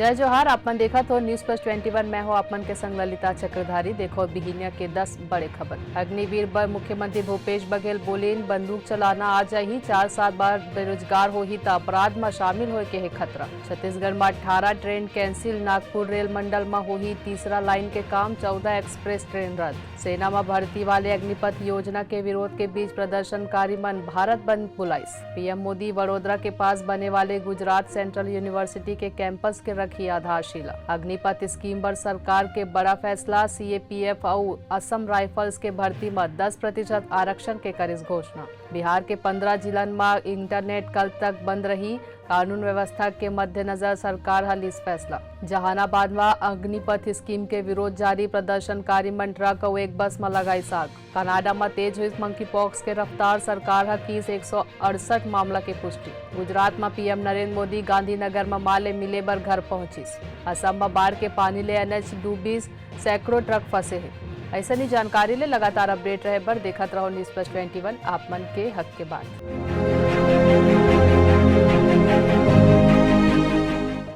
जय जोहार। आपमन देखा तो न्यूज प्लस 21 में हो आपमन के संग ललिता चक्रधारी। देखो बिहिनिया के 10 बड़े खबर। अग्निवीर पर मुख्यमंत्री भूपेश बघेल बोलेन बंदूक चलाना आ जाही 4 साल बाद बेरोजगार होही तो अपराध में शामिल होए के है खतरा। छत्तीसगढ़ में 18 ट्रेन कैंसिल। नागपुर रेल मंडल में होही तीसरा लाइन के काम। 14 एक्सप्रेस ट्रेन रद्द। सेना में भर्ती वाले अग्निपथ योजना के विरोध के बीच प्रदर्शनकारी मन भारत बंद बुलाइस। पीएम मोदी वडोदरा के पास बने वाले गुजरात सेंट्रल यूनिवर्सिटी के कैंपस के रखी आधारशिला। अग्निपथ स्कीम पर सरकार के बड़ा फैसला। सीएपीएफ और असम राइफल्स के भर्ती में 10% आरक्षण के करिस घोषणा। बिहार के 15 जिलन में इंटरनेट कल तक बंद रही। कानून व्यवस्था के मद्देनजर सरकार हल इस फैसला। जहानाबाद में अग्निपथ स्कीम के विरोध जारी। प्रदर्शनकारी मन ट्रक और एक बस में लगाई आग। कनाडा में तेज हुई मंकी पॉक्स के रफ्तार। सरकार की 168 मामला की पुष्टि। गुजरात में पीएम नरेंद्र मोदी गांधीनगर में माले मिले बर घर पहुंचिस। असम में बाढ़ के पानी ले एनएच डूबिस। सैकड़ों ट्रक फंसे हैं। ऐसा नहीं जानकारी ले लगातार अपडेट रहे बर देखत रहो न्यूज प्लस 21 आप मन के हक के बात।